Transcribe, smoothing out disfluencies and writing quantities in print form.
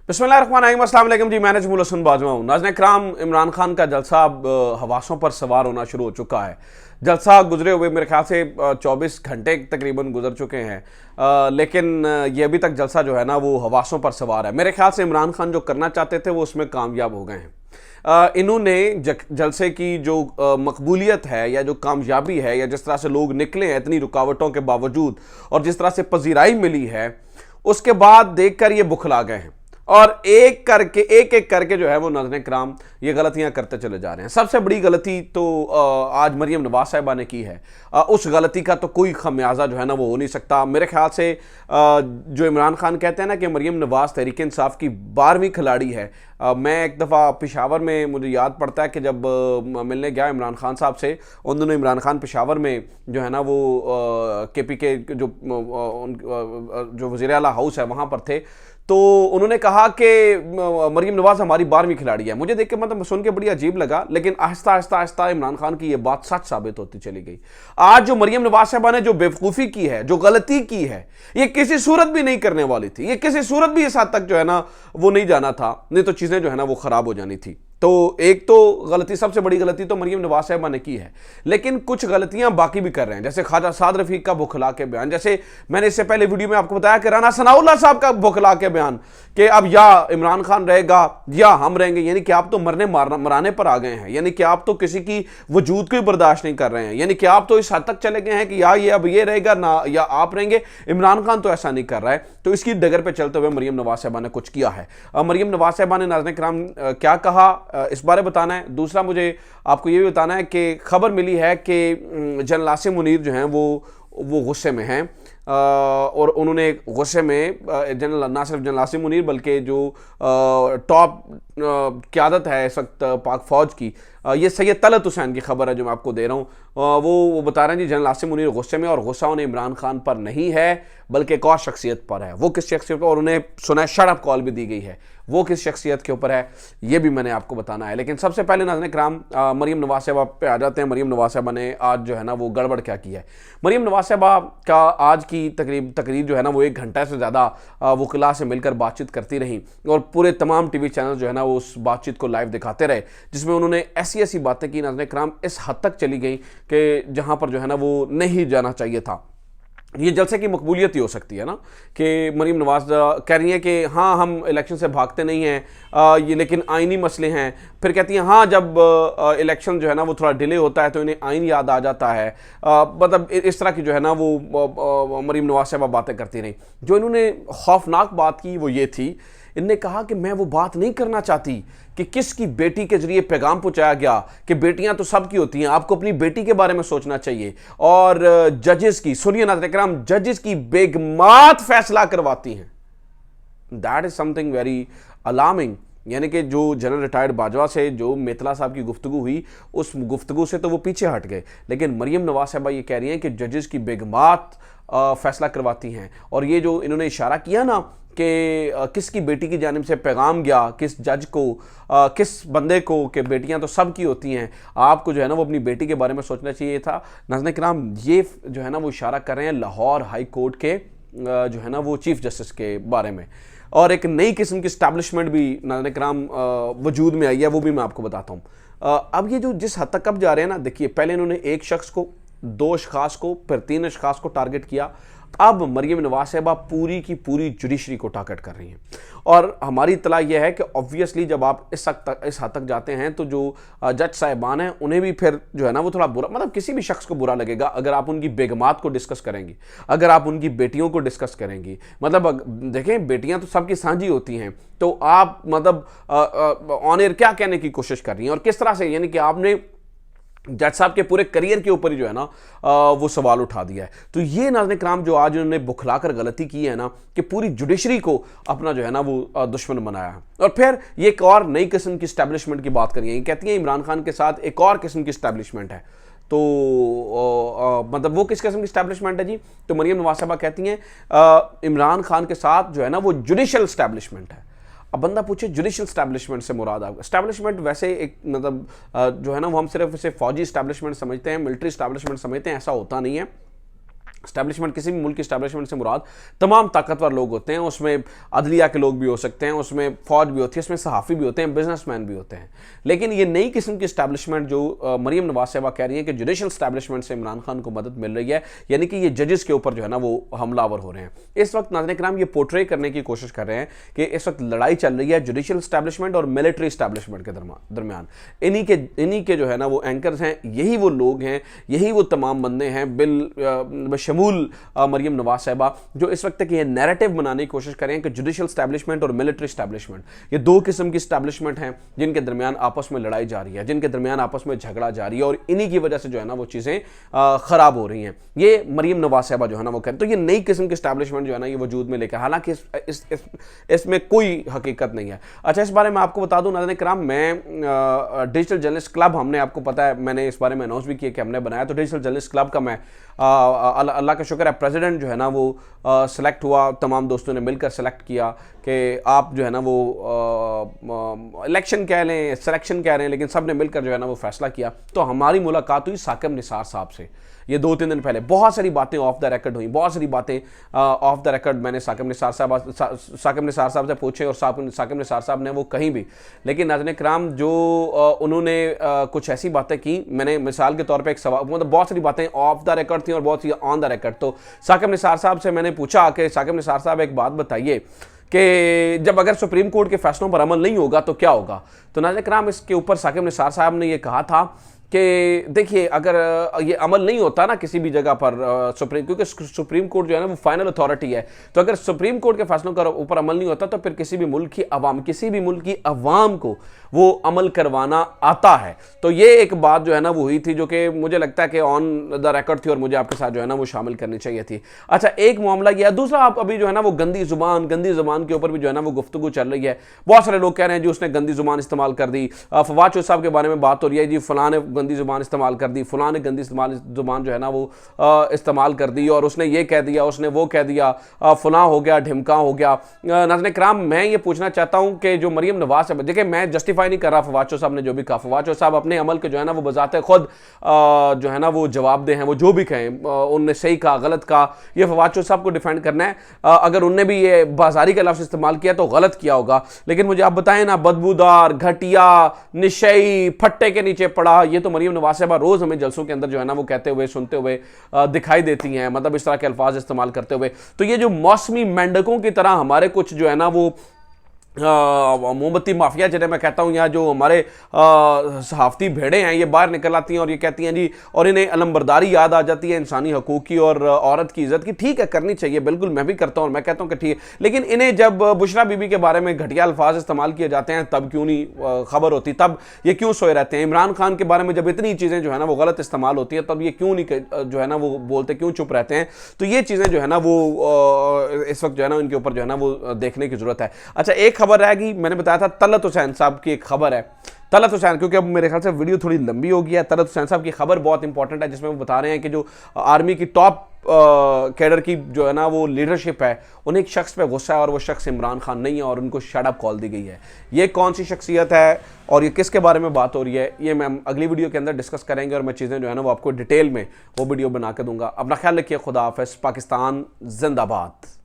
बिस्मिल्लाहिर्रहमानिर्रहीम, अस्सलाम वालेकुम जी। मैं नजमुल हसन बाजवा हूँ। नाज़रीन कराम, इमरान खान का जलसा अब हवासों पर सवार होना शुरू हो चुका है। जलसा गुजरे हुए मेरे ख्याल से 24 घंटे तकरीबन गुजर चुके हैं, लेकिन ये अभी तक जलसा जो है ना वो हवासों पर सवार है। मेरे ख्याल से इमरान खान जो करना चाहते थे वो उसमें कामयाब हो गए हैं। इन्होंने जलसे की जो मकबूलियत है या जो कामयाबी है या जिस तरह से लोग निकले हैं इतनी रुकावटों के बावजूद और जिस तरह से पजीराई मिली है, उसके बाद देखकर ये बुखला गए हैं और एक एक करके जो है वो नाज़रीन किराम ये गलतियां करते चले जा रहे हैं। सबसे बड़ी गलती तो आज मरियम नवाज साहिबा ने की है। उस गलती का तो कोई खमियाजा जो है ना वो हो नहीं सकता। मेरे ख्याल से जो इमरान खान कहते हैं ना कि मरियम नवाज तहरीक इंसाफ की 12वीं खिलाड़ी है। मैं एक दफ़ा पेशावर में, मुझे याद पड़ता है कि जब मिलने गया इमरान खान साहब से, उन दिनों इमरान खान पेशावर में जो है ना वो KPK जो वज़ीर आला हाउस है वहाँ पर थे, तो उन्होंने कहा कि मरियम नवाज हमारी 12वीं खिलाड़ी है। मुझे देख के मतलब सुन के बड़ी अजीब लगा, लेकिन आहिस्ता आहिस्ता आहिस्ता इमरान खान की ये बात सच साबित होती चली गई। आज जो मरियम नवाज साहबा ने जो बेवकूफ़ी की है, जो गलती की है, ये किसी सूरत भी नहीं करने वाली थी। ये किसी सूरत भी इस हद तक जो है ना वो नहीं जाना था, नहीं तो चीज़ें जो है ना वो ख़राब हो जानी थी। तो एक तो गलती, सबसे बड़ी गलती तो मरियम नवाज साहिबा ने की है, लेकिन कुछ गलतियां बाकी भी कर रहे हैं, जैसे ख्वाजा साद रफीक का बुखला के बयान। जैसे मैंने इससे पहले वीडियो में आपको बताया कि राना सनाउल्लाह साहब का बुखला के बयान कि अब या इमरान खान रहेगा या हम रहेंगे, यानी कि आप तो मराने पर आ गए हैं, यानी कि आप तो किसी की वजूद को ही बर्दाश्त नहीं कर रहे हैं, यानी कि आप तो इस हद तक चले गए हैं कि या ये अब ये रहेगा ना या आप रहेंगे। इमरान खान तो ऐसा नहीं कर रहा है। तो इसकी डगर पर चलते हुए मरियम नवाज साहिबा ने कुछ किया है। मरियम नवाज साहिबा ने नाज़रीन किराम क्या कहा, इस बारे बताना है। दूसरा मुझे आपको यह भी बताना है कि खबर मिली है कि जनरल आसिम मुनीर जो हैं वो गुस्से में हैं, और उन्होंने गुस्से में जनरल, ना सिर्फ जनरल आसिम मुनीर बल्कि जो टॉप क़यादत है इस वक्त पाक फ़ौज की, ये सैयद तलत हुसैन की खबर है जो मैं आपको दे रहा हूँ। वो बता रहे हैं जी जनरल आसिम मुनीर गुस्से में, और गुस्सा उन्हें इमरान खान पर नहीं है बल्कि एक और शख्सियत पर है। वो किस शख्सियत पर, और उन्हें सुना है शट अप कॉल भी दी गई है, वो किस शख्सियत के ऊपर है ये भी मैंने आपको बताना है। लेकिन सबसे पहले नाज़रीन किराम मरियम नवाज साहिबा पे आ जाते हैं। मरियम नवाज साहिबा ने आज जो है ना वो गड़बड़ क्या की है। मरियम नवाज साहिबा का आज की तकरीर जो है ना वो 1 घंटा से ज़्यादा वकीला से मिलकर बातचीत करती रहीं, और पूरे तमाम TV चैनल जो है ना वो उस बातचीत को लाइव दिखाते रहे, जिसमें उन्होंने ऐसी ऐसी बातें की नाज़रीन किराम इस हद तक चली गई कि जहाँ पर जो है ना वो नहीं जाना चाहिए था। ये जलसे की मकबूलियत ही हो सकती है ना कि मरियम नवाज कह रही हैं कि हाँ हम इलेक्शन से भागते नहीं हैं, ये लेकिन आइनी मसले हैं। फिर कहती हैं हाँ जब इलेक्शन जो है ना वो थोड़ा डिले होता है तो इन्हें आइन याद आ जाता है। मतलब इस तरह की जो है ना वो मरियम नवाज साहिबा बातें करती रहीं। जो इन्होंने खौफनाक बात की वो ये थी, इनने कहा कि मैं वो बात नहीं करना चाहती कि किसकी बेटी के जरिए पैगाम पहुंचाया गया कि बेटियां तो सबकी होती हैं, आपको अपनी बेटी के बारे में सोचना चाहिए। और जजेस की, सुनिए नाज़रीन किराम, जजेस की बेगमात फैसला करवाती हैं। That is something very alarming. यानी कि जो जनरल रिटायर्ड बाजवा से जो मेतला साहब की गुफ्तगू हुई, उस गुफ्तगू से तो वो पीछे हट गए, लेकिन मरियम नवाज साहिबा ये कह रही हैं कि जजेस की बेगमात फैसला करवाती हैं। और ये जो इन्होंने इशारा किया ना कि किसकी बेटी की जानिब से पैगाम गया, किस जज को, किस बंदे को, कि बेटियां तो सबकी होती हैं, आपको जो है ना वो अपनी बेटी के बारे में सोचना चाहिए था। नाज़रीन किराम, ये जो है ना वो इशारा कर रहे हैं लाहौर हाई कोर्ट के जो है ना वो चीफ जस्टिस के बारे में। और एक नई किस्म की स्टैब्लिशमेंट भी नाज़रीन किराम वजूद में आई है, वो भी मैं आपको बताता हूँ। अब ये जो जिस हद तक अब जा रहे हैं ना, देखिए पहले इन्होंने एक शख्स को, 2 अशखास को, फिर 3 अशखास को टारगेट किया। अब मरियम नवाज साहिबा पूरी की पूरी जुडिशरी को टारगेट कर रही हैं। और हमारी इत्तला यह है कि ऑब्वियसली जब आप इस हद तक जाते हैं तो जो जज साहिबान हैं उन्हें भी फिर जो है ना वो थोड़ा बुरा, मतलब किसी भी शख्स को बुरा लगेगा अगर आप उनकी बेगमात को डिस्कस करेंगी, अगर आप उनकी बेटियों को डिस्कस करेंगी। मतलब देखें, बेटियां तो सबकी साझी होती हैं, तो आप मतलब ऑन एयर क्या कहने की कोशिश कर रही हैं और किस तरह से, यानी कि आपने जज साहब के पूरे करियर के ऊपर ही जो है ना वो सवाल उठा दिया है। तो ये नाज़रीन किराम जो आज उन्होंने बुखलाकर गलती की है ना कि पूरी जुडिशरी को अपना जो है ना वो दुश्मन बनाया है। और फिर ये एक और नई किस्म की स्टैब्लिशमेंट की बात करिए, कहती हैं इमरान खान के साथ एक और किस्म की स्टैब्लिशमेंट है। तो मतलब वो किस किस्म की स्टैब्लिशमेंट है जी? तो मरियम नवाज साहिबा कहती हैं इमरान खान के साथ जो है ना वो जुडिशल स्टैब्लिशमेंट है। अब बंदा पूछे जुडिशल स्टैब्लिशमेंट से मुराद आपका, स्टैब्लिशमेंट वैसे एक मतलब जो है ना वो हम सिर्फ इसे फौजी स्टैब्लिशमेंट समझते हैं, मिलिट्री स्टैब्लिशमेंट समझते हैं, ऐसा होता नहीं है। स्टैब्लिशमेंट, किसी भी मुल्क की स्टैब्लिशमेंट से मुराद तमाम ताकतवर लोग होते हैं, उसमें अदलिया के लोग भी हो सकते हैं, उसमें फौज भी होती है, उसमें सहाफ़ी भी होते हैं, बिजनेसमैन भी होते हैं। लेकिन ये नई किस्म की स्टैब्लिशमेंट जो मरीम नवाज साहबा कह रही है कि जुडिशल स्टैब्लिशमेंट से इमरान खान को मदद मिल रही है, यानी कि ये जजेस के ऊपर जो है ना वो हमलावर हो रहे हैं। इस वक्त नाज़रीन किराम ये पोर्ट्रे करने की कोशिश कर रहे हैं कि इस वक्त लड़ाई चल रही है जुडिशल स्टैब्लिशमेंट और मिलिट्री स्टैब्लिशमेंट के दरमियान। इन्हीं के जो है ना वो एंकर्स हैं, यही वो लोग हैं, यही वो तमाम बंदे हैं बशमूल मरीम नवाज साहबा जो इस वक्त ये नैरेटिव बनाने की कोशिश करें कि जुडिशल स्टैब्लिशमेंट और मिलिट्री स्टैब्लिशमेंट, ये दो किस्म की स्टैब्लिशमेंट हैं जिनके दरमियान आपस में लड़ाई जारी है, जिनके दरमियान आपस में झगड़ा जारी है, और इन्हीं की वजह से जो है ना वो चीज़ें खराब हो रही हैं। ये मरीम नवाज साहबा जो है ना वो करें, तो ये नई किस्म की स्टैब्लिशमेंट जो है ना ये वजूद में लेकर, हालांकि इसमें कोई हकीकत नहीं है। अच्छा, इस बारे में आपको बता दूं नाज़रीन किराम, मैं डिजिटल जर्नलिस्ट क्लब, हमने आपको पता है मैंने इस बारे में अनाउंस भी किया कि हमने बनाया, तो डिजिटल जर्नलिस्ट क्लब का मैं अल्लाह का शुक्र है प्रेसिडेंट जो है ना वो सेलेक्ट हुआ, तमाम दोस्तों ने मिलकर सेलेक्ट किया कि आप जो है ना वो इलेक्शन कह लें, सिलेक्शन कह रहे हैं, लेकिन सब ने मिलकर जो है ना वो फैसला किया। तो हमारी मुलाकात हुई साकिब निसार साहब से, ये 2-3 दिन पहले। बहुत सारी बातें ऑफ द रिकॉर्ड हुई, बहुत सारी बातें ऑफ द रिकॉर्ड मैंने साकिब निसार साहब से पूछे, और साकिब निसार साहब ने वो कहीं भी, लेकिन नाज़रीन किराम जो उन्होंने कुछ ऐसी बातें की, मैंने मिसाल के तौर पे एक सवाल, मतलब बहुत सारी बातें ऑफ द रिकॉर्ड थी और बहुत सी ऑन द रिकॉर्ड। तो साकिब निसार साहब से मैंने पूछा कि साकिब निसार साहब एक बात बताइए कि जब अगर सुप्रीम कोर्ट के फैसलों पर अमल नहीं होगा तो क्या होगा। तो नाज़रीन किराम इसके ऊपर साकिब निसार साहब ने ये कहा था कि देखिए, अगर ये अमल नहीं होता ना किसी भी जगह पर क्योंकि सुप्रीम कोर्ट जो है ना वो फाइनल अथॉरिटी है, तो अगर सुप्रीम कोर्ट के फैसलों के ऊपर अमल नहीं होता तो फिर किसी भी मुल्क की अवाम को वो अमल करवाना आता है। तो ये एक बात जो है ना वो हुई थी, जो कि मुझे लगता है कि ऑन द रिकॉर्ड थी और मुझे आपके साथ जो है ना वो शामिल करनी चाहिए थी। अच्छा, एक मामला यह, दूसरा आप अभी जो है ना वो गंदी जुबान के ऊपर भी जो है ना वो गुफ्तगू चल रही है। बहुत सारे लोग कह रहे हैं जी उसने गंदी जुबान इस्तेमाल कर दी, फवाद चौधरी साहब के बारे में बात हो रही है जी फलां ने गंदी जुबान इस्तेमाल कर दी, फलां ने गंदी जुबान जो है ना वो इस्तेमाल कर दी, और उसने ये कह दिया, उसने वो कह दिया, फलां हो गया, ढिमका हो गया। नाज़रीन किराम, मैं ये पूछना चाहता हूं कि जो मरीम नवाज साहब, देखिए मैं जस्टिफाई नहीं कर रहा फवाद चौधरी साहब ने जो भी कहा, फवाद चौधरी साहब अपने अमल के जो है ना वो बजाते खुद जो है ना वो जवाब दे हैं, वो जो भी कहें, उनने सही कहा गलत कहा, ये फवाद चौधरी साहब को डिफेंड करना है। अगर उनने भी ये बाजारी का लफ्ज़ इस्तेमाल किया तो गलत किया होगा, लेकिन मुझे आप बताएं ना, बदबूदार, घटिया, निशई, फट्टे के नीचे पड़ा, ये तो मरीम नवाज साहब रोज हमें जलसों के अंदर जो है ना वो कहते हुए, सुनते हुए दिखाई देती हैं, मतलब इस तरह के अल्फाज इस्तेमाल करते हुए। तो ये जो मौसमी मेंढकों की तरह हमारे कुछ जो है ना वो मोमबत्ती माफिया जिन्हें मैं कहता हूं, या जो हमारे सहाफती भेड़े हैं, ये बाहर निकल आती हैं और ये कहती हैं जी, और इन्हें अलमबरदारी याद आ जाती है इंसानी हकूक की और औरत की इज्जत की। ठीक है, करनी चाहिए, बिल्कुल मैं भी करता हूं और मैं कहता हूं कि ठीक है, लेकिन इन्हें जब बुशरा बीबी के बारे में घटिया अल्फाज इस्तेमाल किए जाते हैं तब क्यों नहीं खबर होती, तब ये क्यों सोए रहते हैं। इमरान खान के बारे में जब इतनी चीज़ें जो है ना वो गलत इस्तेमाल होती है तब ये क्यों नहीं जो है ना वो बोलते, क्यों चुप रहते हैं। तो ये चीज़ें जो है ना वो इस वक्त जो है ना इनके ऊपर जो है ना वो देखने की जरूरत है। अच्छा, एक खबर रहेगी, मैंने बताया था तलत हुसैन साहब की एक खबर है, तलत हुसैन, क्योंकि अब मेरे ख्याल से वीडियो थोड़ी लंबी हो गई है। तलत हुसैन साहब की खबर बहुत इंपॉर्टेंट है, जिसमें वो बता रहे हैं कि जो आर्मी की टॉप कैडर की जो है ना वो लीडरशिप है, उन्हें एक शख्स पे गुस्सा है और वो शख्स इमरान खान नहीं है और उनको शट अप कॉल दी गई है। ये कौन सी शख्सियत है और ये किसके बारे में बात हो रही है, ये मैं अगली वीडियो के अंदर डिस्कस करेंगे और मैं चीज़ें जो है ना वो आपको डिटेल में वो वीडियो बना के दूंगा। अपना ख्याल रखिए, खुदा हाफिज़, पाकिस्तान जिंदाबाद।